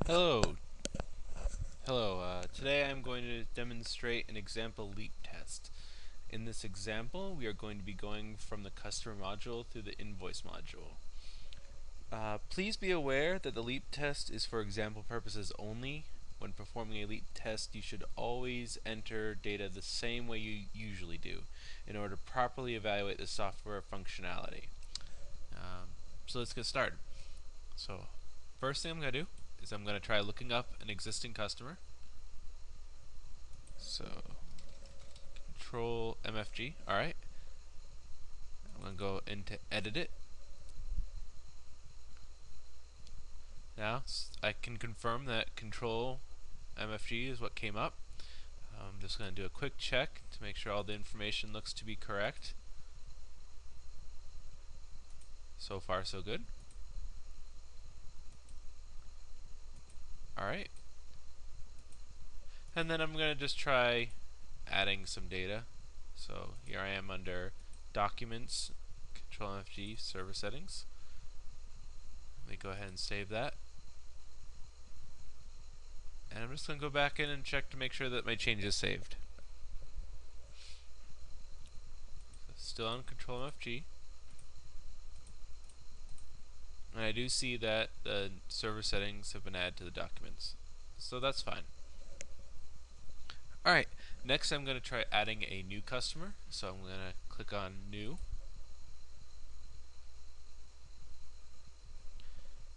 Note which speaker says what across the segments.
Speaker 1: Hello. Today I'm going to demonstrate an example leap test. In this example, we are going to be going from the customer module through the invoice module. Please be aware that the leap test is for example purposes only. When performing a leap test, you should always enter data the same way you usually do in order to properly evaluate the software functionality. So let's get started. So, first thing I'm going to do is I'm going to try looking up an existing customer. So Control MFG. Alright. I'm going to go into edit it. Now I can confirm that Control MFG is what came up. I'm just going to do a quick check to make sure all the information looks to be correct. So far so good. Alright. And then I'm going to just try adding some data. So here I am under Documents, Control MFG, Server Settings. Let me go ahead and save that. And I'm just going to go back in and check to make sure that my change is saved. So still on Control MFG. And I do see that the server settings have been added to the documents. So that's fine. Alright, next I'm going to try adding a new customer. So I'm going to click on New.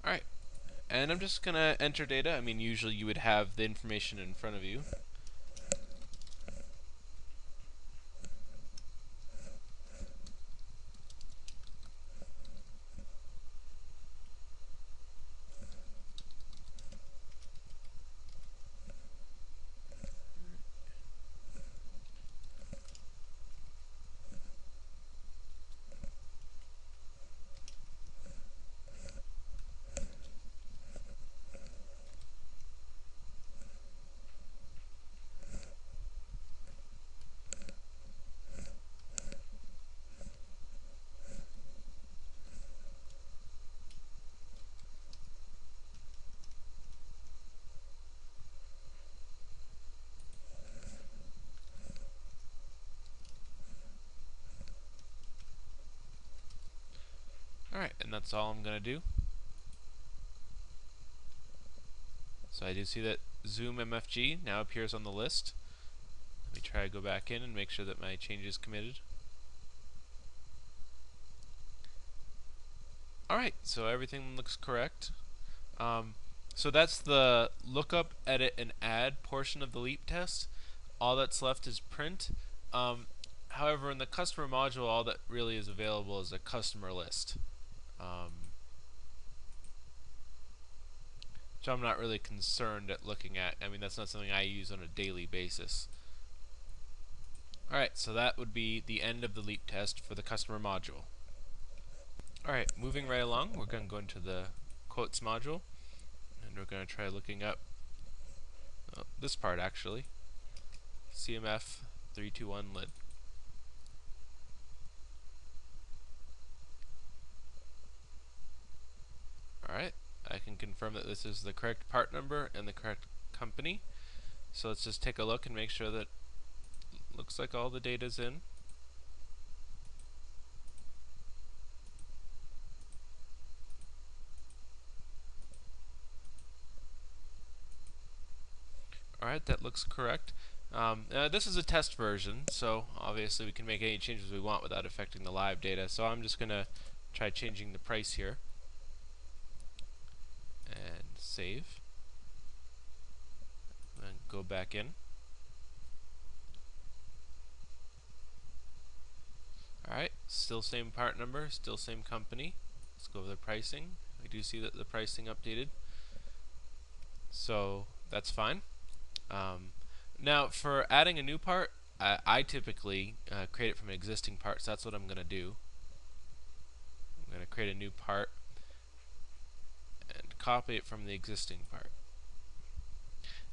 Speaker 1: Alright, and I'm just going to enter data. I mean, usually you would have the information in front of you. Alright, and that's all I'm going to do. So I do see that Zoom MFG now appears on the list. Let me try to go back in and make sure that my change is committed. Alright, so everything looks correct. So that's the lookup, edit, and add portion of the leap test. All that's left is print. However, in the customer module, all that really is available is a customer list. Which I'm not really concerned at looking at. I mean, that's not something I use on a daily basis. Alright, so that would be the end of the leap test for the customer module. Alright, moving right along, we're going to go into the quotes module, and we're going to try looking up this part actually, CMF 321 lid. Alright, I can confirm that this is the correct part number and the correct company. So let's just take a look and make sure that looks like all the data's in. Alright, that looks correct. This is a test version, so obviously we can make any changes we want without affecting the live data. So I'm just going to try changing the price here. And save. And go back in. Alright, still same part number, still same company. Let's go over the pricing. We do see that the pricing updated. So that's fine. Now for adding a new part, I typically create it from an existing part, so that's what I'm going to do. I'm going to create a new part and copy it from the existing part.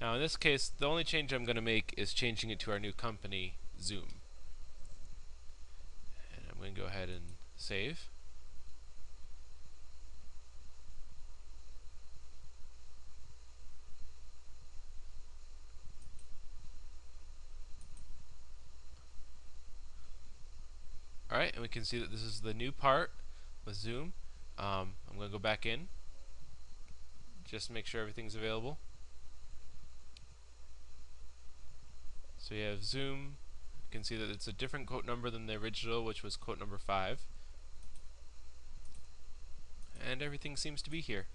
Speaker 1: Now in this case, the only change I'm going to make is changing it to our new company, Zoom. And I'm going to go ahead and save. Alright, and we can see that this is the new part with Zoom. I'm going to go back in just to make sure everything's available. So you have Zoom. You can see that it's a different quote number than the original, which was quote number 5. And everything seems to be here.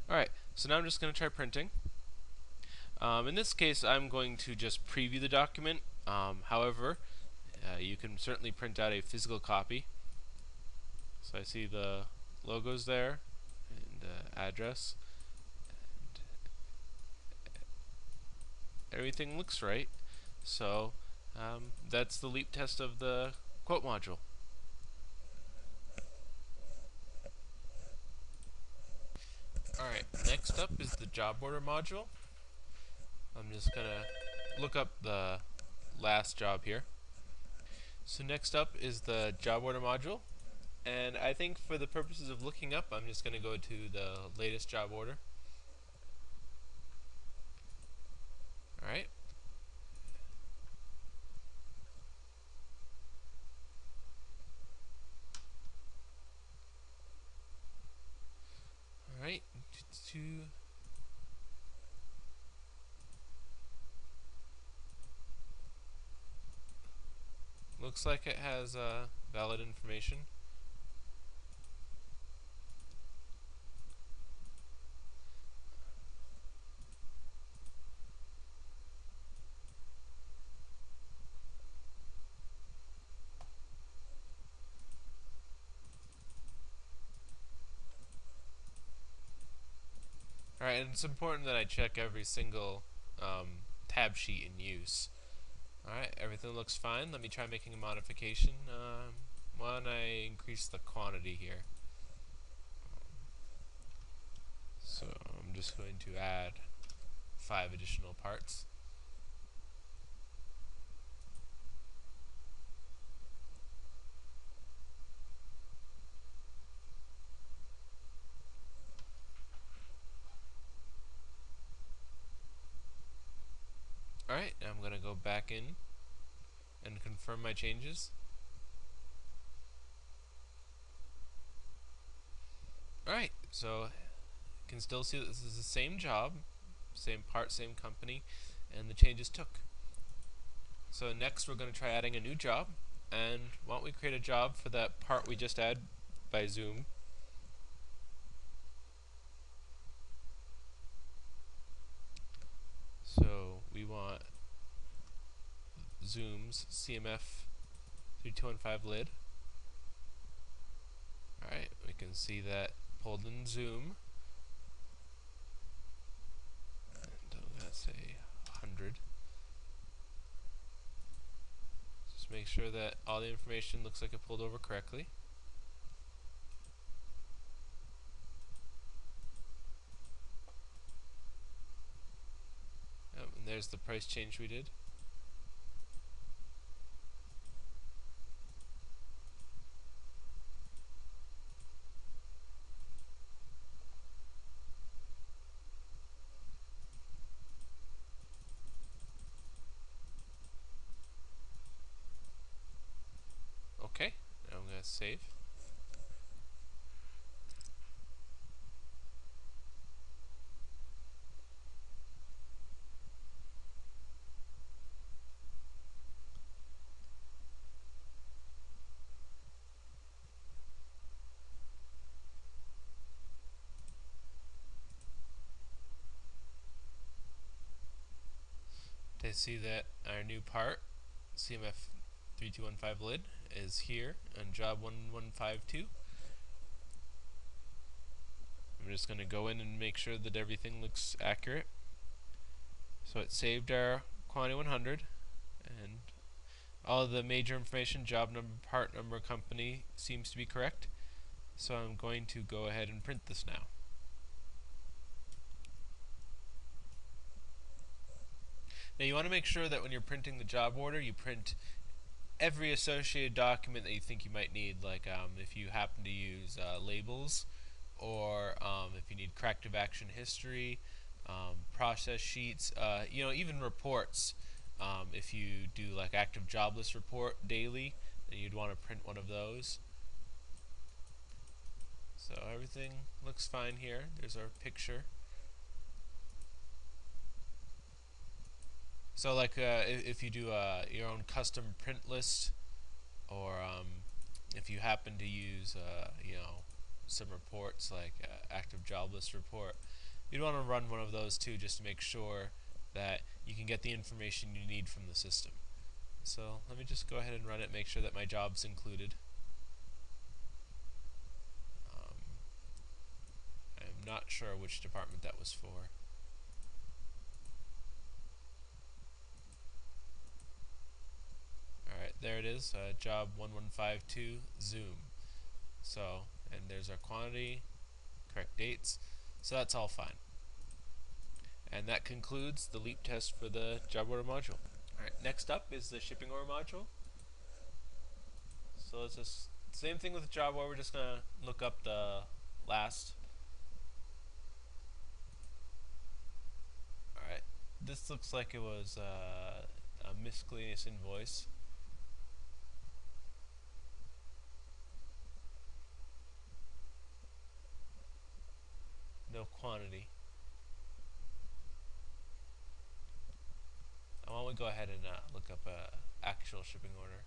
Speaker 1: Alright, so now I'm just going to try printing. In this case, I'm going to just preview the document. However, you can certainly print out a physical copy. So I see the logos there and address. And everything looks right. So that's the leap test of the quote module. Alright, next up is the job order module. I'm just going to look up the last job here. So next up is the job order module. And I think for the purposes of looking up, I'm just going to go to the latest job order. Alright. Alright. Looks like it has valid information. Alright, and it's important that I check every single tab sheet in use. Alright, everything looks fine. Let me try making a modification. Why don't I increase the quantity here? So I'm just going to add 5 additional parts. Alright, now I'm going to go back in and confirm my changes. Alright, so you can still see that this is the same job, same part, same company, and the changes took. So next we're going to try adding a new job, and why don't we create a job for that part we just added by Zoom. So we want Zoom's CMF 3215 lid. Alright, we can see that pulled in Zoom. And that's a 100. Just make sure that all the information looks like it pulled over correctly. And there's the price change we did. Okay, now I'm going to save. To see that our new part, CMF 3215 lid, is here on job 1152. I'm just going to go in and make sure that everything looks accurate. So it saved our quantity 100, and all of the major information, job number, part number, company, seems to be correct. So I'm going to go ahead and print this now. Now you want to make sure that when you're printing the job order, you print every associated document that you think you might need, like if you happen to use labels, or if you need corrective action history, process sheets, even reports. If you do like active job list report daily, then you'd want to print one of those. So everything looks fine here. There's our picture. So like if you do your own custom print list, or if you happen to use some reports like active job list report, you'd want to run one of those too, just to make sure that you can get the information you need from the system. So let me just go ahead and run it, make sure that my job's included. I'm not sure which department that was for. Alright, there it is, job 1152 Zoom. So, and there's our quantity, correct dates, so that's all fine. And that concludes the LEAP test for the job order module. Alright, next up is the shipping order module. So it's just same thing with the job order, we're just going to look up the last. Alright, this looks like it was a miscellaneous invoice. No quantity. Why don't we go ahead and look up a actual shipping order.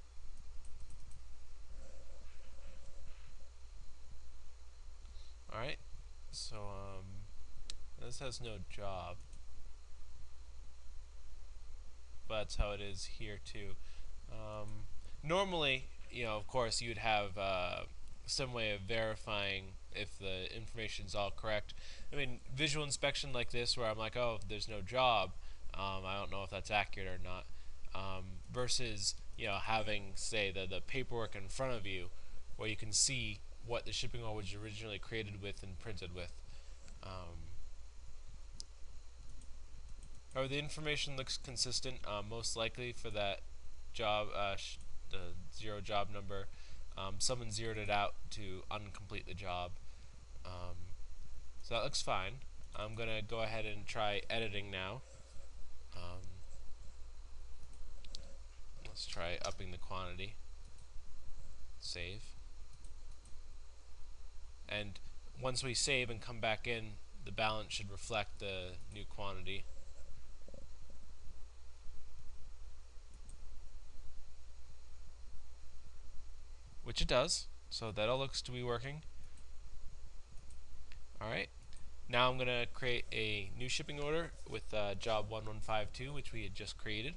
Speaker 1: Alright, so this has no job, but that's how it is here too. Normally, of course, you'd have some way of verifying if the information's all correct. I mean, visual inspection like this, where I'm like, oh, there's no job, I don't know if that's accurate or not, versus having, say, the paperwork in front of you, where you can see what the shipping order was originally created with and printed with. However, the information looks consistent, most likely for that job, the 0 job number. Someone zeroed it out to uncomplete the job. So that looks fine. I'm going to go ahead and try editing now. Let's try upping the quantity. Save. And once we save and come back in, the balance should reflect the new quantity. Which it does, so that all looks to be working. Alright, now I'm going to create a new shipping order with job 1152, which we had just created.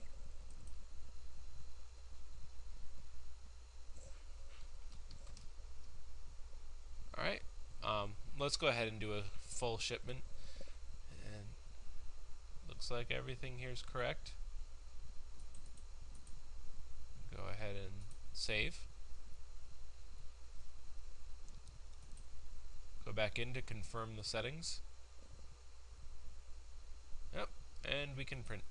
Speaker 1: Alright, let's go ahead and do a full shipment. And looks like everything here is correct. Go ahead and save. Go back in to confirm the settings. Yep, and we can print.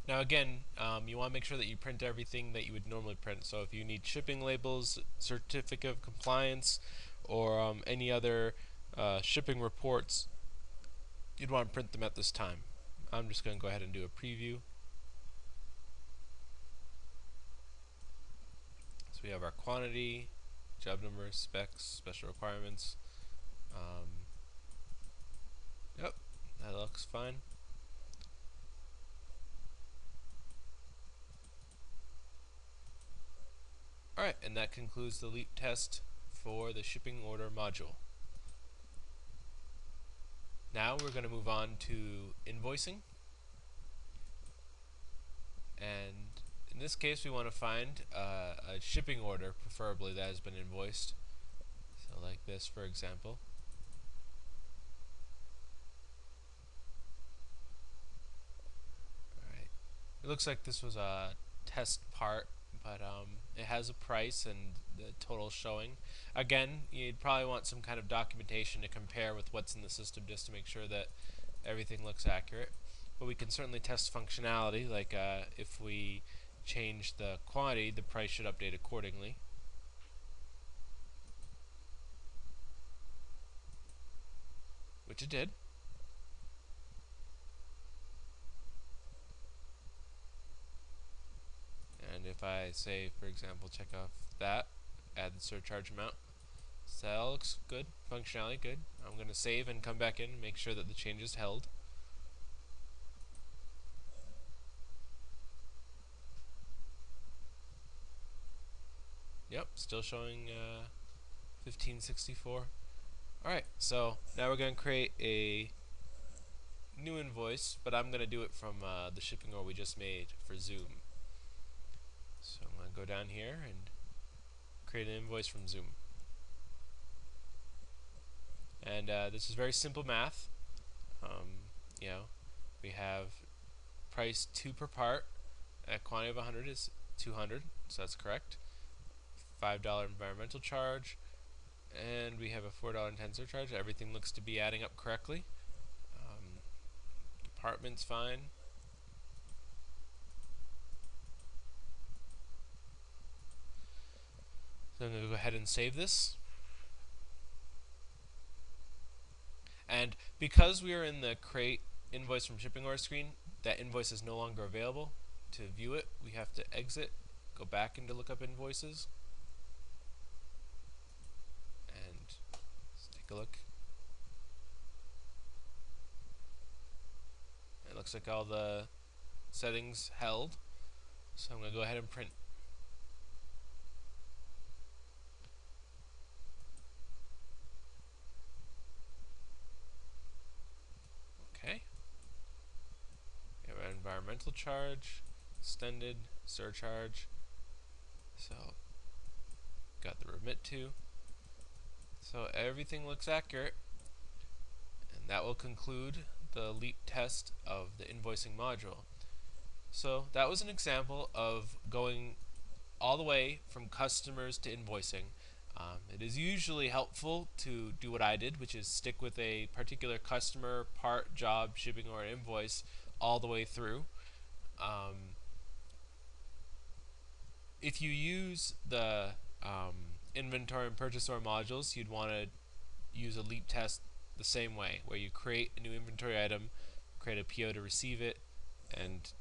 Speaker 1: Now again, you want to make sure that you print everything that you would normally print. So if you need shipping labels, certificate of compliance, or any other shipping reports, you'd want to print them at this time. I'm just going to go ahead and do a preview. So we have our quantity, job number, specs, special requirements. Yep, that looks fine. Alright, and that concludes the LEAP test for the shipping order module. Now we're going to move on to invoicing. And in this case, we want to find a shipping order, preferably, that has been invoiced. So like this, for example. Alright. It looks like this was a test part, but it has a price and the total showing. Again, you'd probably want some kind of documentation to compare with what's in the system, just to make sure that everything looks accurate. But we can certainly test functionality, like if we change the quantity, the price should update accordingly. Which it did. And if I say, for example, check off that, add the surcharge amount, so that all looks good, functionality good. I'm going to save and come back in and make sure that the change is held. Yep, still showing 1564. Alright, so now we're going to create a new invoice, but I'm going to do it from the shipping order we just made for Zoom. So I'm going to go down here and create an invoice from Zoom. And this is very simple math. You know, we have price 2 per part, a quantity of 100 is 200, so that's correct. $5 environmental charge, and we have a $4.10 surcharge. Everything looks to be adding up correctly. Department's fine. So I'm going to go ahead and save this. And because we are in the create invoice from shipping order screen, that invoice is no longer available. To view it, we have to exit, go back into lookup invoices, and let's take a look. It looks like all the settings held, so I'm going to go ahead and print. Okay. We have an environmental charge, extended, surcharge. So, got the remit to. So everything looks accurate, and that will conclude the LEAP test of the invoicing module. So that was an example of going all the way from customers to invoicing. It is usually helpful to do what I did, which is stick with a particular customer, part, job, shipping, or invoice all the way through. If you use the inventory and purchase order modules, you'd want to use a LEAP test the same way, where you create a new inventory item, create a PO to receive it, and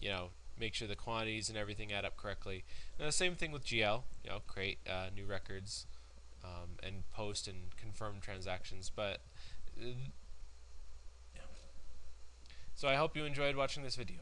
Speaker 1: you know, make sure the quantities and everything add up correctly. And the same thing with GL, you know, create new records and post and confirm transactions. But so I hope you enjoyed watching this video.